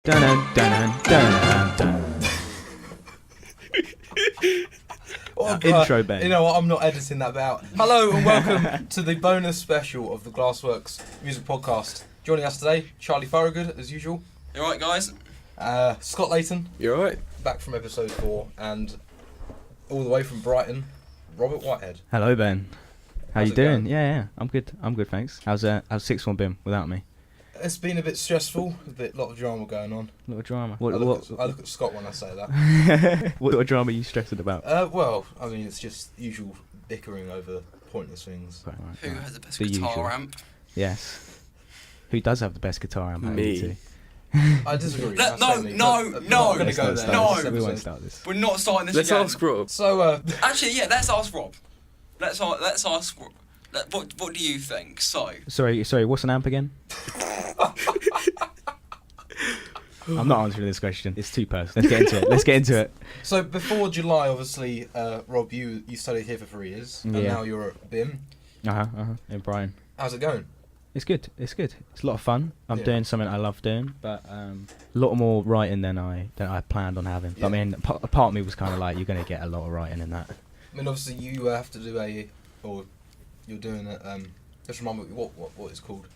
Dun dun dun dun. Intro, Ben. You know what? I'm not editing that bit out. Hello and welcome to the bonus special of the Glassworks music podcast. Joining us today, Charlie Thorogood, as usual. You alright, guys? Scott Layton. You alright? Back from episode 4, and all the way from Brighton, Robert Whitehead. Hello, Ben. How How's you it doing? going? Yeah, I'm good. I'm good, thanks. How's sixth one been without me? It's been a bit stressful, lot of drama going on. A lot of drama. I look at Scott when I say that. What sort of drama are you stressing about? Well, I mean, it's just usual bickering over pointless things. Right, Who has the best The guitar usual. amp? Yes. Who does have the best guitar amp? Me. I disagree. No, I say me, no, but no, we're not gonna go there. no. This We episode. won't start this. We're not starting this Let's again. ask Rob. So, Actually, yeah, let's ask Rob. Let's ask Rob. What do you think? So, Sorry. What's an amp again? I'm not answering this question. It's too personal. Let's get into it. So before July, obviously, Rob, you studied here for 3 years, and Yeah. now you're at BIMM. In Brighton. How's it going? It's good. It's a lot of fun. I'm Yeah. doing something I love doing, but a lot more writing than I planned on having. But, I Yeah. mean, a part of me was kind of like, you're going to get a lot of writing in that. I mean, obviously, you have to do you're doing it. Just remind me what it's called.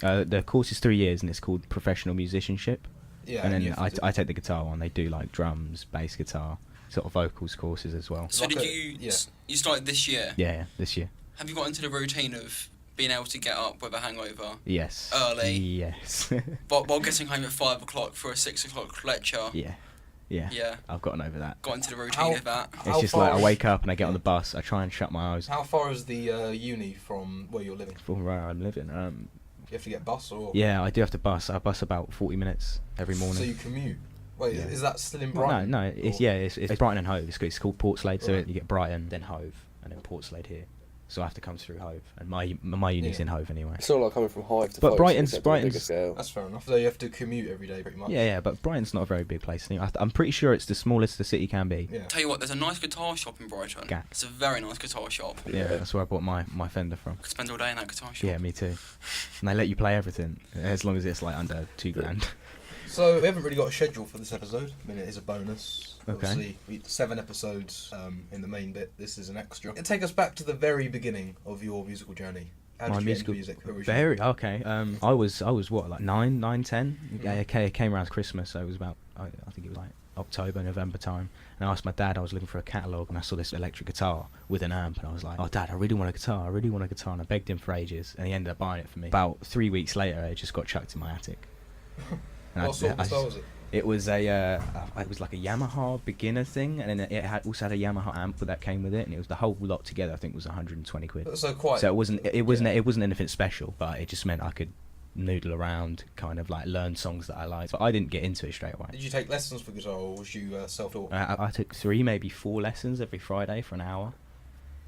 The course is 3 years, and it's called professional musicianship. Yeah, And you then have to I take the guitar one. They do like drums, bass guitar, sort of vocals courses as well. so Like did a- you yeah. you started this year? Yeah, this year. Have you got into the routine of being able to get up with a hangover, Yes. Early. Yes. but while getting home at 5 o'clock for a 6 o'clock lecture? Yeah. Yeah. I've gotten over that. Got into the routine How- of that. It's How just far like I is- wake up and I get on the bus. I try and shut my eyes How far is the uni from where you're living? from where I'm living. You have to get bus or? Yeah, I do have to bus. I bus about 40 minutes every morning. So you commute. Wait, Yeah. is that still in Well, Brighton? no, it's Or- it's Brighton and Hove. It's called Portslade, so Right. you get Brighton, then Hove, and then Portslade here. So I have to come through Hove, and my uni's Yeah. in Hove anyway. It's not like coming from Hive to But Folkestone, Brighton's- except on a bigger Brighton's- scale. That's fair enough. So you have to commute every day, pretty much. Yeah, but Brighton's not a very big place. I'm pretty sure it's the smallest the city can be. Yeah. Tell you what, there's a nice guitar shop in Brighton. Gack. It's a very nice guitar shop. Yeah, that's where I bought my Fender from. Could spend all day in that guitar shop. Yeah, me too. And they let you play everything as long as it's like under $2,000. So we haven't really got a schedule for this episode. I mean, it is a bonus. Okay. Obviously, 7 episodes in the main bit. This is an extra. Take us back to the very beginning of your musical journey. How did My you musical get into music? Very okay. I was what, like 9, 10. Yeah, okay, it came around Christmas, so it was about I think it was like October, November time. And I asked my dad. I was looking for a catalogue, and I saw this electric guitar with an amp, and I was like, "Oh, Dad, I really want a guitar. I really want a guitar." And I begged him for ages, and he ended up buying it for me. About 3 weeks later, it just got chucked in my attic. And What sort of guitar was it? It was it was like a Yamaha beginner thing, and then it also had a Yamaha amp that came with it, and it was the whole lot together. I think it was 120 quid. So quite. So it wasn't anything special, but it just meant I could noodle around, kind of like learn songs that I liked. But I didn't get into it straight away. Did you take lessons for guitar, or was you self-taught? I took 3, maybe 4 lessons every Friday for an hour.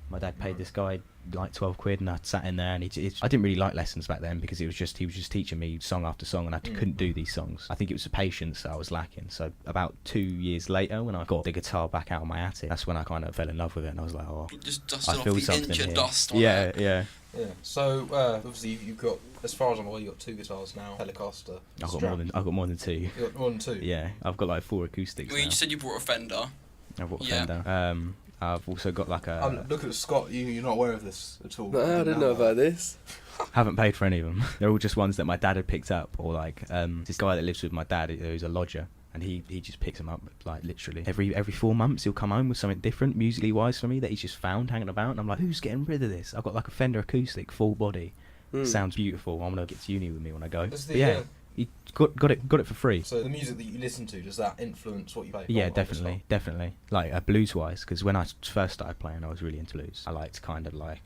My dad paid this guy like 12 quid, and I sat in there, and I didn't really like lessons back then because he was just teaching me song after song, and I couldn't do these songs. I think it was the patience that I was lacking. So about 2 years later, when I got the guitar back out of my attic, that's when I kind of fell in love with it, and I was like, oh, Just I dusted off feel the something inch of here. dust on Yeah, it. yeah. Yeah. So obviously you've got, as far as I'm aware, you got 2 guitars now. Telecaster. I've got Strat. more than 2. You got more than 2. Yeah, I've got like 4 acoustics Well, you now. said you brought a Fender. I've got a Yeah. Fender. I've also got like a. I'm looking at Scott. You're not aware of this at all. No, I didn't know about this. Haven't paid for any of them. They're all just ones that my dad had picked up, or like this guy that lives with my dad, who's a lodger, and he just picks them up like literally every 4 months. He'll come home with something different, musically wise, for me that he's just found hanging about, and I'm like, who's getting rid of this? I've got like a Fender acoustic, full body, sounds beautiful. I'm gonna get to uni with me when I go. Does But the, yeah, he got it for free. So the music that you listen to, does that influence what you play? Yeah, on the definitely. Like blues wise, because when I first started playing, I was really into blues. I liked kind of like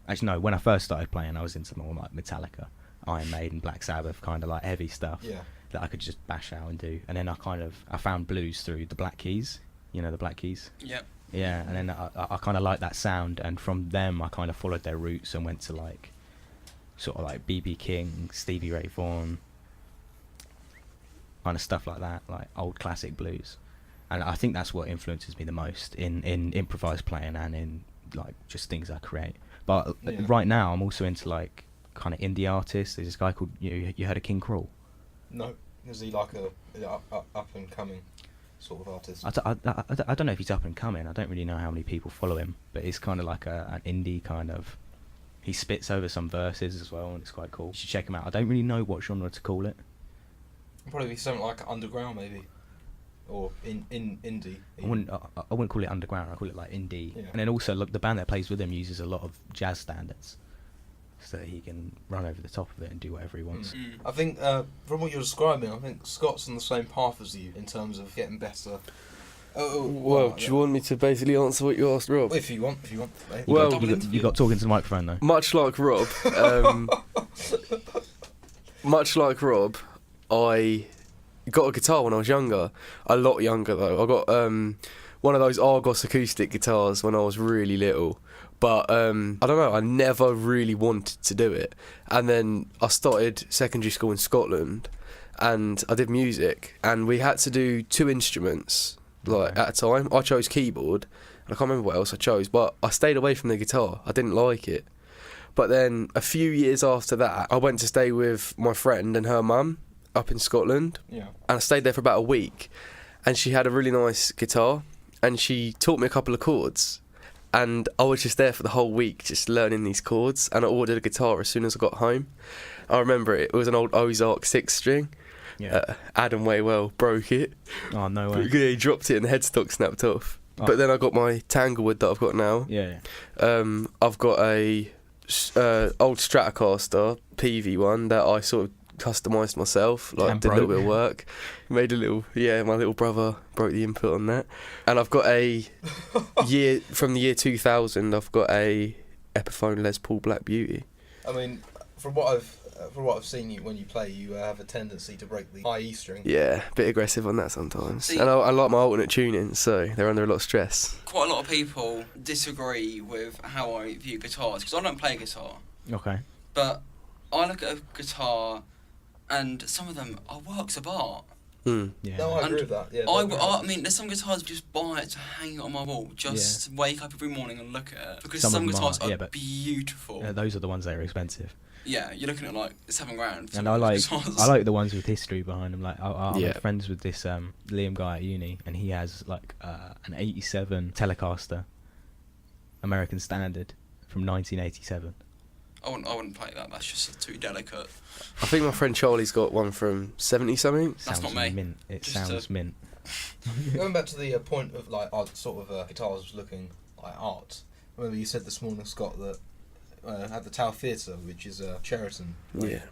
actually no, when I first started playing, I was into more like Metallica, Iron Maiden, Black Sabbath, kind of like heavy stuff. Yeah. That I could just bash out and do. And then I found blues through the Black Keys. You know the Black Keys? Yep. Yeah, and then I kind of liked that sound, and from them I kind of followed their roots and went to like sort of like B.B. King, Stevie Ray Vaughan, kind of stuff like that, like old classic blues. And I think that's what influences me the most in improvised playing and in like just things I create. But right now I'm also into like kind of indie artists. There's this guy called, you heard of King Cruel? No. Is he like a up and coming sort of artist? I don't know if he's up and coming. I don't really know how many people follow him, but he's kind of like an indie kind of. He spits over some verses as well, and it's quite cool. You should check him out. I don't really know what genre to call it. Probably be something like underground, maybe, or in indie. I wouldn't call it underground. I call it like indie. Yeah. And then also, look, the band that plays with him uses a lot of jazz standards, so that he can run over the top of it and do whatever he wants. I think from what you're describing, I think Scott's on the same path as you in terms of getting better. Well, do you want me to basically answer what you asked Rob? If you want. Mate. Well, You got talking to the microphone though. Much like Rob, I got a guitar when I was younger. A lot younger though. I got one of those Argos acoustic guitars when I was really little. But I don't know, I never really wanted to do it. And then I started secondary school in Scotland, and I did music, and we had to do 2 instruments at a time. I chose keyboard, and I can't remember what else I chose, but I stayed away from the guitar. I didn't like it. But then a few years after that, I went to stay with my friend and her mum up in Scotland, Yeah. and I stayed there for about a week, and she had a really nice guitar, and she taught me a couple of chords. And I was just there for the whole week, just learning these chords. And I ordered a guitar as soon as I got home. I remember it was an old Ozark 6-string. Yeah. Adam Waywell broke it. Oh no way. Yeah, he dropped it and the headstock snapped off. Oh. But then I got my Tanglewood that I've got now. Yeah. I've got a old Stratocaster PV one that I sort of customised myself, like And did a little broke. bit of work, made a little, my little brother broke the input on that. And I've got from the year 2000, I've got a Epiphone Les Paul Black Beauty. I mean, from what I've seen you when you play, you have a tendency to break the high E string. Yeah, a bit aggressive on that sometimes. See- And I like my alternate tuning, so they're under a lot of stress. Quite a lot of people disagree with how I view guitars, because I don't play guitar, Okay. but I look at a guitar and some of them are works of art. Yeah. No, I And agree with that. Yeah, I mean, there's some guitars I just buy it to hang it on my wall, just wake up every morning and look at it. Because Some some of them guitars are, yeah, are but- beautiful. Those are the ones that are expensive. Yeah, you're looking at like £7,000. for And some I of like those guitars. I like the ones with history behind them. Like I'm Yeah. friends with this Liam guy at uni, and he has like an '87 Telecaster, American Standard from 1987. I wouldn't play that. That's just too delicate. I think my friend Charlie's got one from 70-something. That's Sounds not me. mint. It Just sounds mint. Going back to the point of like art, sort of guitars looking like art. I remember you said this morning, Scott, that at the Tower Theatre, which is Cheriton. Yeah.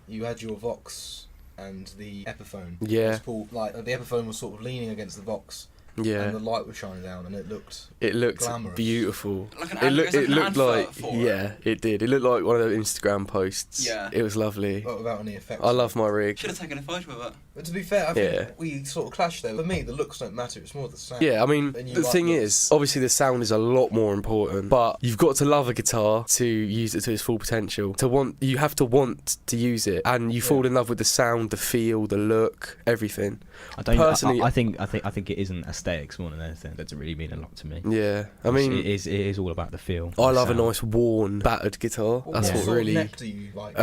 You had your Vox and the Epiphone. Yeah. It's Paul, like the Epiphone was sort of leaning against the Vox, Yeah. and the light was shining down, and it looked. It looked Glamorous. beautiful. Like an It ad- looked. it's like It an looked advert like. for it. Yeah, it did. It looked like one of those Instagram posts. Yeah. It was lovely. Without any effects. I love my rig. Should have taken a photo of it. But to be fair, I think Yeah. we sort of clashed there. For me, the looks don't matter. It's more the sound. Yeah, I mean, And you the like thing looks. is, obviously the sound is a lot more important, but you've got to love a guitar to use it to its full potential. You have to want to use it, and you fall in love with the sound, the feel, the look, everything. I don't Personally- I think it isn't aesthetics more than anything. That doesn't really mean a lot to me. Yeah, I mean, it is all about the feel. I the love a sound. nice worn, battered guitar. What That's Yeah. what sort really. of neck do you like?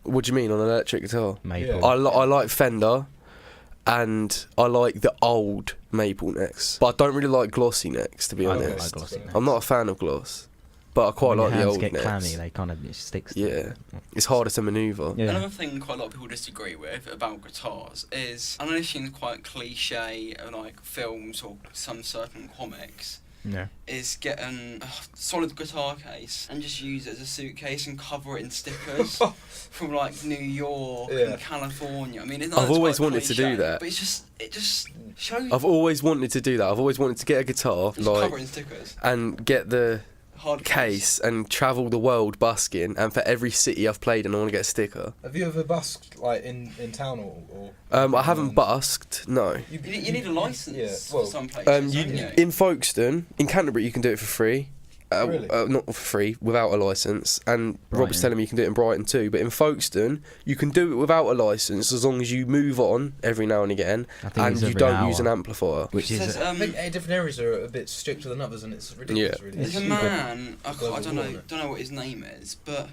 What do you mean on an electric guitar? Maple. Yeah. I like Fender, and I like the old maple necks, but I don't really like glossy necks, to be I don't honest. like glossy necks. I'm not a fan of gloss, but I quite When like your the hands old get necks. clammy, they kind of it sticks. to Yeah. you. It's harder to manoeuvre. Yeah. Another thing quite a lot of people disagree with about guitars is, I know this seems quite cliche of like films or some certain comics, Yeah. is get a solid guitar case and just use it as a suitcase and cover it in stickers from like New York Yeah. and California. I mean, it's I've it's always quite wanted to cliche, do that. but it just shows. I've always wanted to do that. I've always wanted to get a guitar, just cover it like, in stickers. and get the Hard case and travel the world busking, and for every city I've played in, I want to get a sticker. Have you ever busked like in town or? I haven't busked, no. You need a license Yeah, well, for some places, You, don't you? in Folkestone, in Canterbury, you can do it for free. Really? Not for free, without a licence. And Rob was Brighton. telling me you can do it in Brighton too. But in Folkestone, you can do it without a licence as long as you move on every now and again, I think and it's you every don't use hour, an amplifier. which is Says, I think different areas are a bit stricter than others, and it's ridiculous. Yeah. Really. There's a It's man, I global don't warming. know what his name is, but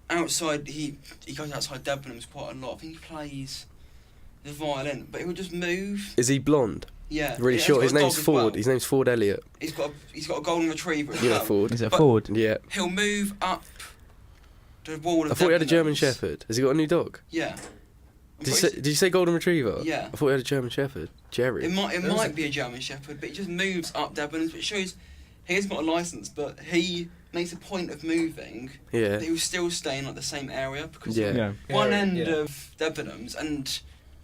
outside he goes outside Debenhams quite a lot. I think he plays the violin, but he'll just move. Is he blonde? Yeah. Really he's short. got His a name's dog as Ford. well. His name's Ford Elliott. He's got a golden retriever as You know well. Ford. Is it a But- Ford? Yeah. He'll move up the wall of I thought he had a German Debenhams. Shepherd. Has he got a new dog? Yeah. Did you say Golden Retriever? Yeah. I thought he had a German Shepherd. Jerry. It might be a German Shepherd, but it just moves up Debenhams, which shows he hasn't got a license, but he makes a point of moving. Yeah. But he'll still stay in like the same area because Yeah. Yeah. one Yeah, end yeah. of Debenhams, and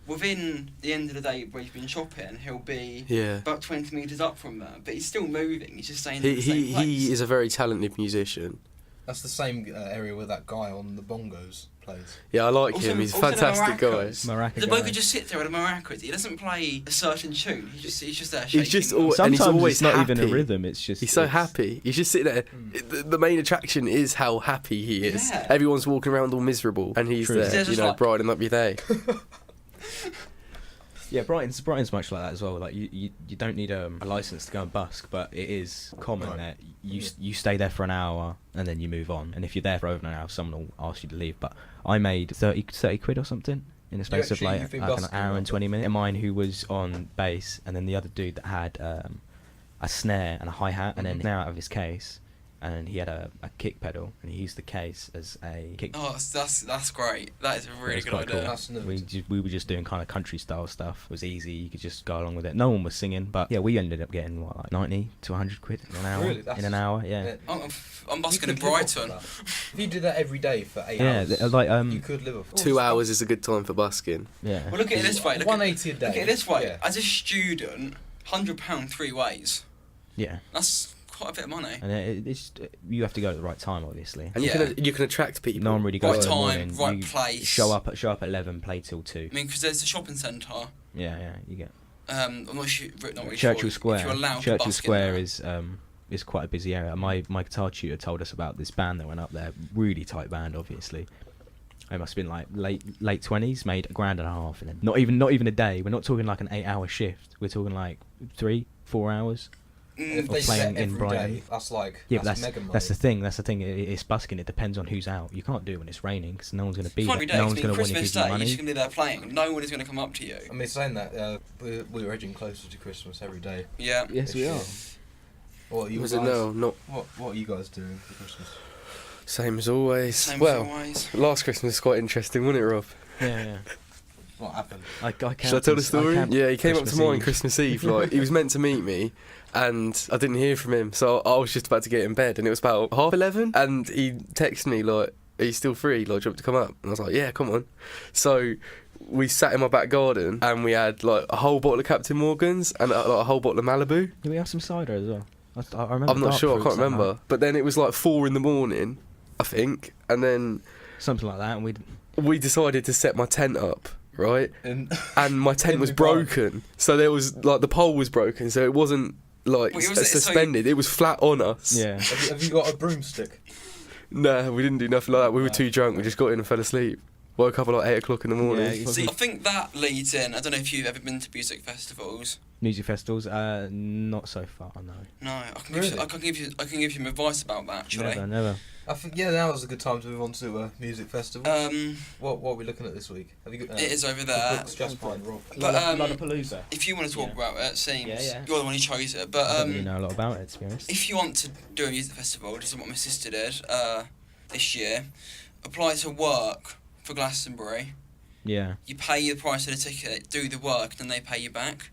within the end of the day where he's been shopping, he'll be Yeah. about 20 metres up from there. But he's still moving. He's just staying in He the same place. he is a very talented musician. That's the same area where that guy on the bongos plays. Yeah, I like Also- him. He's a also the fantastic guy. maracas. Maraca The guy. bloke could just sit there with a maracas. He doesn't play a certain tune. He's just there. He's just shaking them. all- and he's Sometimes always it's not even a happy. rhythm. It's just He's so it's- happy. He's just sitting there. The main attraction is how happy he is. Yeah. Everyone's walking around all miserable, and he's True. there, There's you just know, like- brightening up your day. Yeah, Brighton's much like that as well. Like you don't need a license to go and busk, but it is common Right. that you stay there for an hour and then you move on. And if you're there for over an hour, someone will ask you to leave. But I made 30 quid or something in the space of actually- like you've been an busking hour a and lot. 20 minutes. And mine who was on bass, and then the other dude that had a snare and a hi hat, and then Mhm. snare out of his case, and he had a kick pedal, and he used the case as a kick. Oh, that's great. That is a really That's good quite idea. cool. That's nuts. We were just doing kind of country style stuff. It was easy. You could just go along with it. No one was singing, but yeah, we ended up getting what, like 90 to 100 quid in an hour. Really? That's- In an hour, yeah. I'm You busking in could live off Brighton. that. If you did that every day for 8 Yeah, hours, like you could live off 2 hours is a good time for busking. yeah. Well, look at it this way. Look at, 180 a day. look at it this way. Yeah. As a student, £100 3 ways. Yeah, That's quite a bit of money. and it's you have to go at the right time, obviously. And Yeah. you can attract people. No one really goes Right in the time, morning. right You place. Show up at 11, play till 2. I mean, because there's a shopping centre. Yeah, you get I'm not really Churchill sure Square. if you're allowed to Churchill busk in Square there. is quite a busy area. My guitar tutor told us about this band that went up there. Really tight band, obviously. It must have been like late 20s, made $1.50, and then not even a day. We're not talking like an 8-hour shift. We're talking like 3-4 hours. If Or they playing set in every Brighton. day, that's like Yeah, but that's mega money. that's the thing. That's the thing. It's busking. It depends on who's out. You can't do it when it's raining because no one's going to be It's there. every day. No I one's mean, going to want to Christmas give you Day, you're money. just going to be there playing. No one is going to come up to you. I mean, saying that, we're edging closer to Christmas every day. Yeah. Yes, this we year. are. What are you Was guys? it no? Not What are you guys doing for Christmas? same as always. Same well, as always. last Christmas was quite interesting, wasn't it, Rob? Yeah. What happened? I Should I tell the story? Yeah, he came up to mine Eve. Christmas Eve. Like he was meant to meet me, and I didn't hear from him, so I was just about to get in bed, and it was about 11:30, and he texted me like, "Are you still free? Like, do you want me to come up?" And I was like, "Yeah, come on." So we sat in my back garden, and we had like a whole bottle of Captain Morgan's and a whole bottle of Malibu. Did we have some cider as well? I remember. I'm not dark sure, I fruits can't that remember. night. But then it was like 4 a.m, I think, and then Something like that, and we decided to set my tent up, right? And My tent In was the garden. broken, so there was like the pole was broken, so it wasn't like Wait, was it- so suspended. It was flat on us. yeah. have you got a broomstick? No, we didn't do nothing like that. We were too drunk. We just got in and fell asleep. Woke up at like 8 o'clock in the morning. Yeah, See, I think that leads in. I don't know if you've ever been to music festivals. Music festivals, not so far. No. No, I can Really? give you some advice about that actually. Never. I think now is a good time to move on to a music festival. What are we looking at this week? Have you got? It is over the there. book's just fine, Rob. But, Lollapalooza. If you want to talk Yeah. about it, it seems Yeah. you're the one who chose it. I But don't really know a lot about it, to be honest. if you want to do a music festival, this is what my sister did this year. Apply to work for Glastonbury. Yeah. You pay the price of the ticket, do the work, then they pay you back.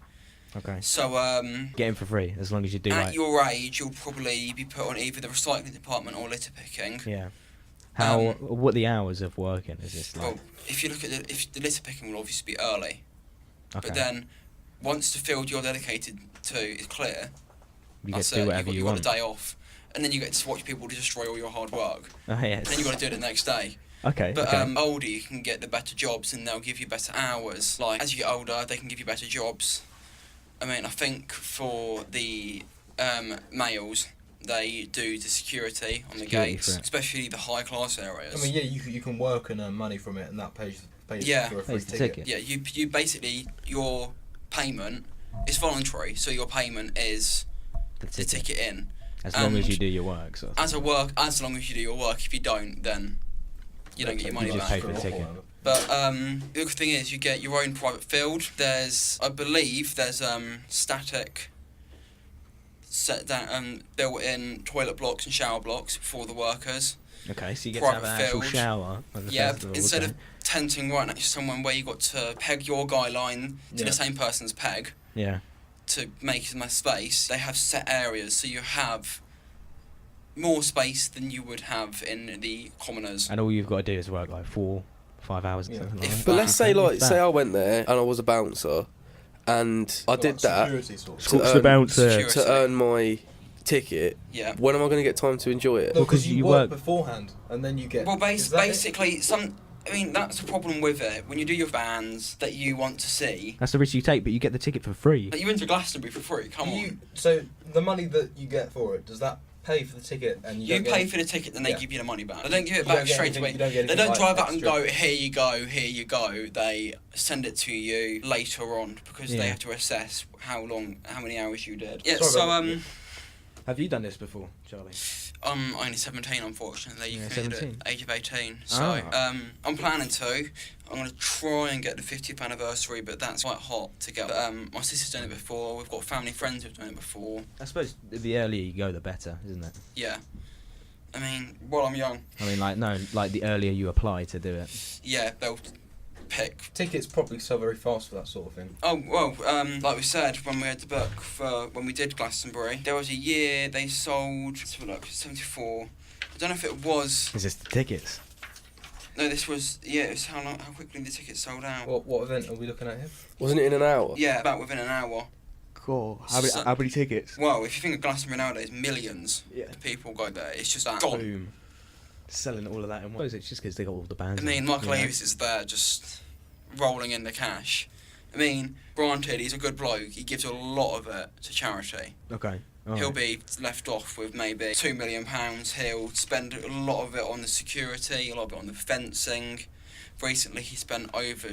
Okay. So Get in for free as long as you do at like. your age, you'll probably be put on either the recycling department or litter picking. Yeah. How? What the hours of working is this like? Well, if you look at if the litter picking will obviously be early, Okay. but then once the field you're dedicated to is clear, you get that's to do it. whatever You've you got want. a day off, and then you get to watch people destroy all your hard work. Oh yes. Then you've got to do it the next day. Okay. But okay. older, you can get the better jobs, and they'll give you better hours. Like as you get older, they can give you better jobs. I mean, I think for the males, they do the security on the Security gates, for it. especially the high class areas. I mean, yeah, you can work and earn money from it, and that pays Yeah. for a free Pays the ticket. ticket. Yeah, you basically, your payment is voluntary, so your payment is the the ticket in. As long as and you do your work, sort of As long as you do your work. If you don't, then you don't get your money You just back. pay for the ticket. But the other thing is you get your own private field. I believe there's static set down built-in toilet blocks and shower blocks for the workers. Okay, so you get Private to have an actual field. shower. At the Yeah, festival, instead okay. of tenting right next to someone where you got to peg your guy line to the same person's peg Yeah. to make more space, they have set areas, so you have more space than you would have in the commoners. And all you've got to do is work like 4-5 hours. Yeah. Something like If that. But let's say If that. I went there and I was a bouncer, and I did that Security sort of. Talk to the bouncer. Security. to earn my ticket. Yeah. When am I going to get time to enjoy it? No, because because you you work work- beforehand and then you get. Well, Is that it? basically, that's the problem with it. When you do your bands that you want to see, That's the risk you take, but you get the ticket for free. you went to Glastonbury for free. Come Do you, on. so the money that you get for it, does that pay for the ticket? And You don't pay get, for the ticket, then they Yeah. give you the money back. They don't give it You don't back get straight anything- away. you don't get They anything don't like drive out and extra. go, here you go. They send it to you later on because Yeah. they have to assess how many hours you did. Yeah. Sorry So about that. Have you done this before, Charlie? I'm only 17, unfortunately. You Yeah, can do it 17. at age of 18. So Ah. I'm planning to. I'm going to try and get the 50th anniversary, but that's quite hot to get. My sister's done it before. We've got family friends who've done it before. I suppose the earlier you go, the better, isn't it? Yeah. I mean, while I'm young, I mean, like the earlier you apply to do it. yeah, they'll pick. Tickets probably sell very fast for that sort of thing. Oh, well, like we said, when we had the book for when we did Glastonbury, there was a year they sold, let's have a look, 74. I don't know if it was, Is this the tickets? no, this was, yeah, it was how quickly the tickets sold out. What event are we looking at here? Wasn't it in an hour? Yeah, about within an hour. Cool. So- How many tickets? Well, if you think of Glastonbury nowadays, millions Yeah. of people go there. It's just that gone. Boom. Selling all of that in one. I suppose it's just because they got all the bands. I mean, in, Michael you know? Davis is there just rolling in the cash. I mean, granted, he's a good bloke. He gives a lot of it to charity. Okay. He'll be left off with maybe £2 million. He'll spend a lot of it on the security, a lot of it on the fencing. Recently, he spent over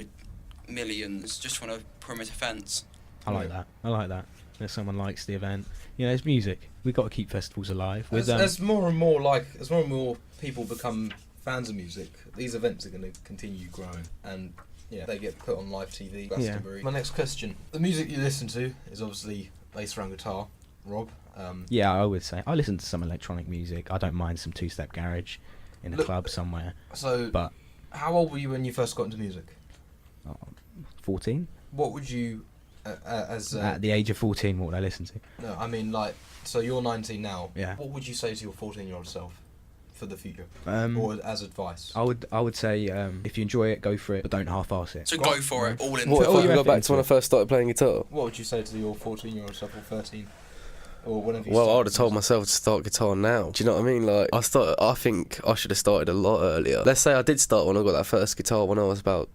millions just on a perimeter fence. I like that. I like that. If someone likes the event, you know, it's music. We've got to keep festivals alive. With As more and more people become fans of music, these events are going to continue growing, and yeah, they get put on live TV. Glastonbury. My next question: the music you listen to is obviously based around guitar. Rob. yeah, I would say I listen to some electronic music. I don't mind some two-step garage in a Look- club somewhere. So, But how old were you when you first got into music? 14. What would you, At the age of 14, what would I listen to? no, I mean, like, so you're 19 now. Yeah. What would you say to your 14-year-old self for the future, Um, or as advice? I would say if you enjoy it, go for it, but don't half-ass it. So go for it, all in. What if all I your go effort back into to when I it. first started playing guitar? What would you say to your 14-year-old self or 13, or whenever? You Well, I started would have told music? myself to start guitar now. Do you know what I mean? Like, I think I should have started a lot earlier. Let's say I did start when I got that first guitar when I was about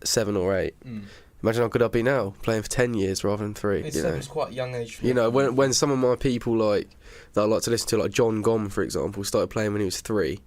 7 or 8. Mm. Imagine how good I'd be now, playing for 10 years rather than 3. It's You know, it's quite a young age. For you know, when some of my people like that I like to listen to, like John Gom, for example, started playing when he was 3.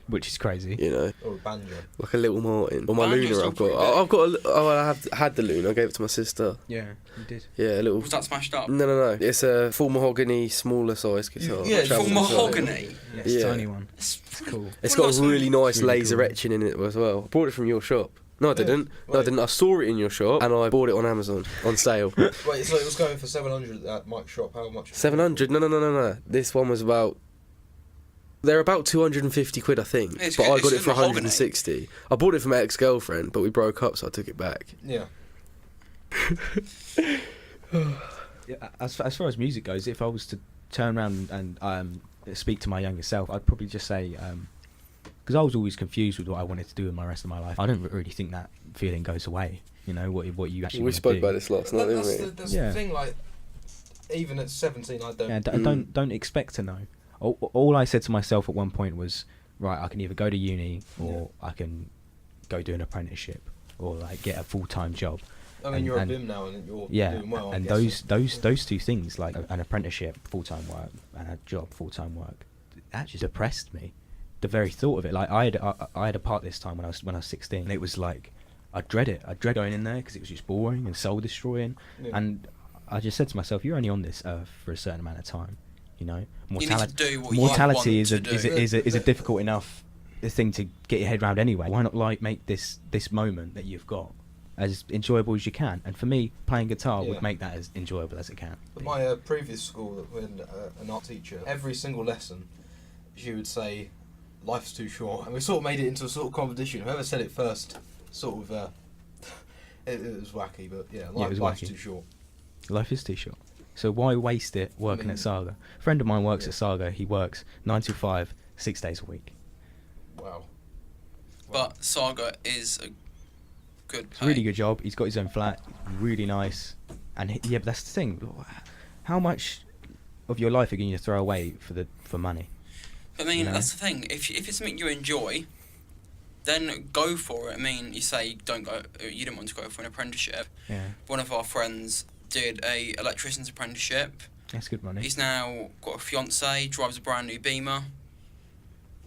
Which is crazy. You know, or a banjo. like a little Martin or my Banjo's Luna. still I've got. pretty big. I've got. I have had the Luna. I gave it to my sister. Yeah, you did. Yeah, a little. Was that smashed up? No. It's a full mahogany, smaller size guitar. Yeah, Like Full travel size. mahogany. Yeah, it's a Yeah. tiny one. It's cool. It's Well, got a that's really nice really laser cool. etching in it as well. I bought it from your shop. No, I Yeah. didn't. No, I Wait. didn't. I saw it in your shop and I bought it on Amazon on sale. Wait, so it was going for 700 at Mike's shop. How much? 700? No. This one was about. They're about 250 quid, I think. It's But good. I It's got it just for mahogany. 160. I bought it from my ex-girlfriend, but we broke up, so I took it back. Yeah. Yeah, as far as music goes, if I was to turn around and speak to my younger self, I'd probably just say, because I was always confused with what I wanted to do with my rest of my life. I don't really think that feeling goes away. You know what you actually. We wanna spoke do. about this last night, That's, didn't we? that's Yeah. the thing. Like, even at 17, I don't. Yeah, Mm. don't expect to know. All I said to myself at one point was, right, I can either go to uni or I can go do an apprenticeship or like get a full-time job. I mean, and- you're a and- BIMM now, and you're Yeah, doing well. I'm and guessing. those two things, like an apprenticeship, full-time work, and a job, full-time work, that just depressed me. The very thought of it. Like I had a part this time when I was 16, and it was like I dread it. I dread going in there because it was just boring and soul destroying. Yeah. And I just said to myself, you're only on this earth for a certain amount of time. You know, You need to do what you mortality want is to do. a difficult enough the thing to get your head around anyway. Why not like make this moment that you've got as enjoyable as you can? And for me, playing guitar would make that as enjoyable as it can. At my previous school, when an art teacher, every single lesson, she would say, "Life's too short," and we sort of made it into a sort of competition. Whoever said it first, sort of, it was wacky, but life's too short. Life is too short. So why waste it working at Saga? A friend of mine works at Saga. He works 9 to 5, 6 days a week. Wow. But Saga is a good It's pay. a really good job. He's got his own flat. Really nice. And but that's the thing. How much of your life are you going to throw away for money? I mean, You know? that's the thing. If it's something you enjoy, then go for it. I mean, you say you didn't want to go for an apprenticeship. Yeah, One of our friends did a electrician's apprenticeship. that's good money. He's now got a fiance, drives a brand new Beamer.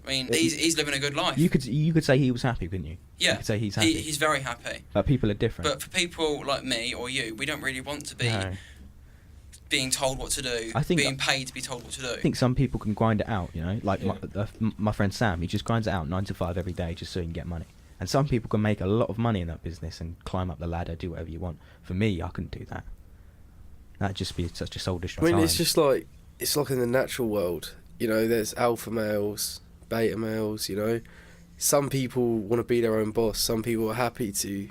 I mean, he's living a good life. You could say he was happy, couldn't you? Yeah, You could say he's happy. he's very happy. But people are different. But for people like me or you, we don't really want to be No. being told what to do, I think- being paid to be told what to do. I think some people can grind it out, you know, like Yeah. my friend Sam, he just grinds it out 9 to 5 every day just so he can get money. And some people can make a lot of money in that business and climb up the ladder, do whatever you want. For me, I couldn't do that. That'd just be such a soul destroy. I mean, it's like in the natural world. You know, there's alpha males, beta males. You know, some people want to be their own boss. Some people are happy to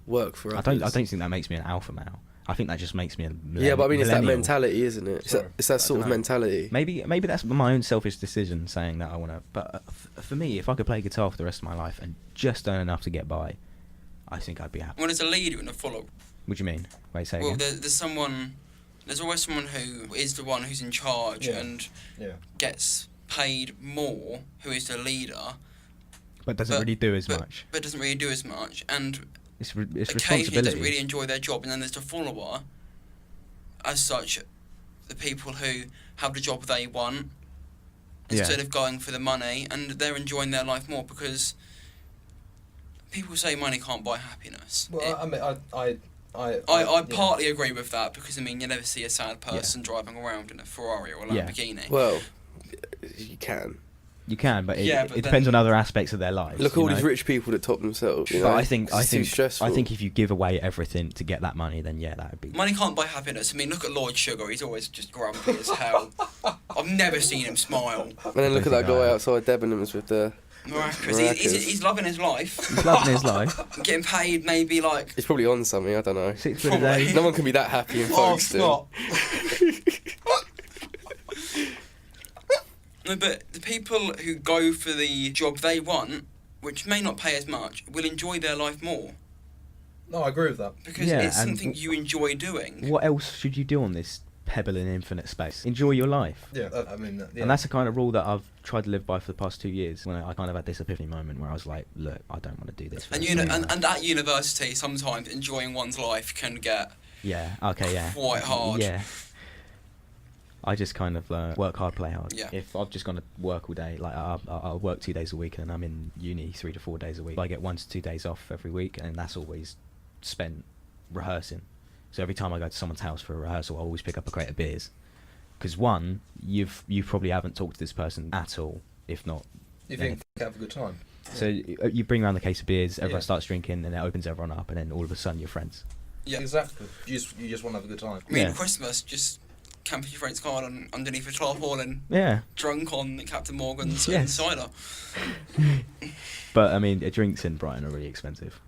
work for I others. don't think that makes me an alpha male. I think that just makes me a Yeah, but I mean, it's that millennial. mentality, isn't it? It's that sort of dunno. mentality. Maybe that's my own selfish decision saying that I want to. But for me, if I could play guitar for the rest of my life and just earn enough to get by, I think I'd be happy. When there's a leader and a follower, What do you mean? Wait, say well, again. there's always someone who is the one who's in charge and gets paid more, who is the leader, But doesn't really do as but, much. but doesn't really do as much, and It's occasionally responsibility. doesn't really enjoy their job, and then there's the follower. As such, the people who have the job they want instead of going for the money, and they're enjoying their life more because people say money can't buy happiness. Well, I mean, I partly agree with that because I mean you never see a sad person driving around in a Ferrari or a Yeah. Lamborghini. Well, you can. You can, but Yeah, it but depends then- on other aspects of their lives. Look at you all know? these rich people that top themselves. You But know? I think It's too stressful. if you give away everything to get that money, then that would be. Money can't buy happiness. I mean, look at Lord Sugar. He's always just grumpy as hell. I've never seen him smile. And then look at that guy outside Debenhams with the. Miraculous. Miraculous. He's loving his life. He's loving his life. Getting paid maybe like He's probably on something. I don't know. £6 a Probably. day. No one can be that happy in Oh, Folkestone. Scott. No, but the people who go for the job they want, which may not pay as much, will enjoy their life more No, I agree with that. because Yeah, it's and something you enjoy doing. What else should you do on this pebble in infinite space? Enjoy your life. Yeah, I mean, And that's the kind of rule that I've tried to live by for the past 2 years. When I kind of had this epiphany moment where I was like, look, I don't want to do this. For And the you know, rest of my and life. at university, sometimes enjoying one's life can get Yeah. Okay. Yeah. quite hard. Yeah. I just kind of work hard, play hard. Yeah. If I've just gone to work all day, like I'll work 2 days a week, and I'm in uni 3 to 4 days a week. I get 1 to 2 days off every week, and that's always spent rehearsing. So every time I go to someone's house for a rehearsal, I always pick up a crate of beers. Because one, you probably haven't talked to this person at all, if not. You think they have a good time? So you bring around the case of beers, everyone Yeah. starts drinking, and it opens everyone up, and then all of a sudden you're friends. Yeah. Exactly. You just want to have a good time. I mean, Yeah. Christmas, just camping your friend's car underneath a tarpaulin, Yeah. drunk on Captain Morgan's Yes. cider. But I mean, drinks in Brighton are really expensive.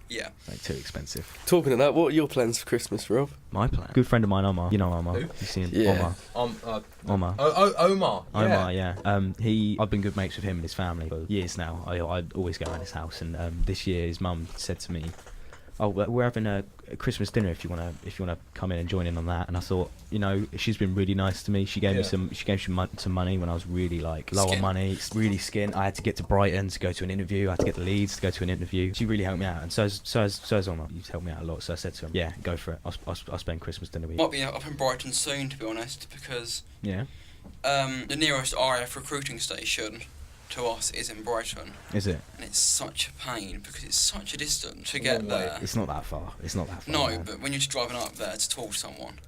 Yeah. Like too expensive. Talking of that, what are your plans for Christmas, Rob? My plan. Good friend of mine, Omar. You know Omar. Who? You've seen Yeah. Omar. Omar. Omar. Omar. Yeah. Omar, yeah. I've been good mates with him and his family for years now. I always go around his house, and this year his mum said to me, "Oh, we're having a Christmas dinner if you wanna come in and join in on that." And I thought, she's been really nice to me. She gave me some money when I was really like low on money, really skint. I had to get to Brighton to go to an interview. I had to get to Leeds to go to an interview. She really helped me out, and so has Omar. You've helped me out a lot. So I said to him, "Yeah, go for it. I'll spend Christmas dinner with you." Might be up in Brighton soon, to be honest, because Yeah. the nearest RAF recruiting station to us is in Brighton, Is it? and it's such a pain because it's such a distance to A get long way. there. It's not that far. No, man. but when you're just driving up there to talk to someone,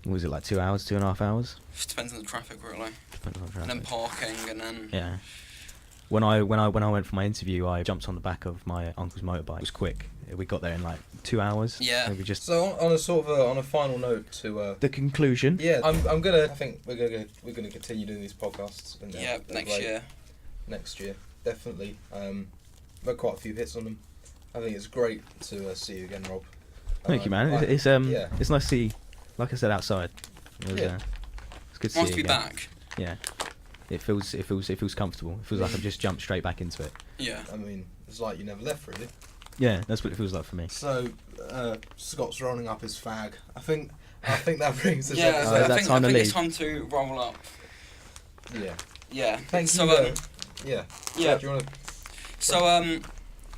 What was it, like 2 hours, 2.5 hours? it depends on the traffic really, Depends on and then traffic. parking, and then Yeah. When I went for my interview, I jumped on the back of my uncle's motorbike. It was quick. We got there in like 2 hours. Yeah. And we just So on a sort of on a final note to the conclusion. yeah, I think we're gonna continue doing these podcasts. Yeah, Next year, definitely. We've had quite a few hits on them. I think it's great to see you again, Rob. Thank you, man. It's nice to see, like I said, outside. It was, it's good to Nice see to you be again. back. Yeah, it feels comfortable. It feels like I've just jumped straight back into it. Yeah. I mean, it's like you never left, really. Yeah, that's what it feels like for me. So Scott's rolling up his fag. I think that brings us. Yeah, episode. that I think time to it's leave. time to roll up. Yeah. Yeah. Thank so, you. Yeah. Yeah. Do you want to? So,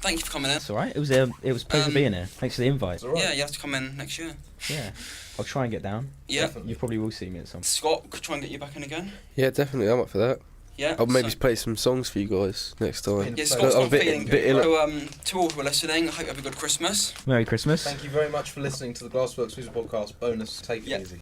thank you for coming in. It's all right. It was a pleasure being here. Thanks for the invite. It's all right. Yeah, you have to come in next year. Yeah, I'll try and get down. Yeah. Definitely. You probably will see me at some. Scott, could try and get you back in again. Yeah, definitely. I'm up for that. Yeah. I'll maybe so, play some songs for you guys next time. yeah, But Scott's I'm not a bit- feeling bit good. ill- So, to all who are listening, I hope you have a good Christmas. Merry Christmas. Thank you very much for listening to the Glassworks Music Podcast bonus. Take it Yeah. easy.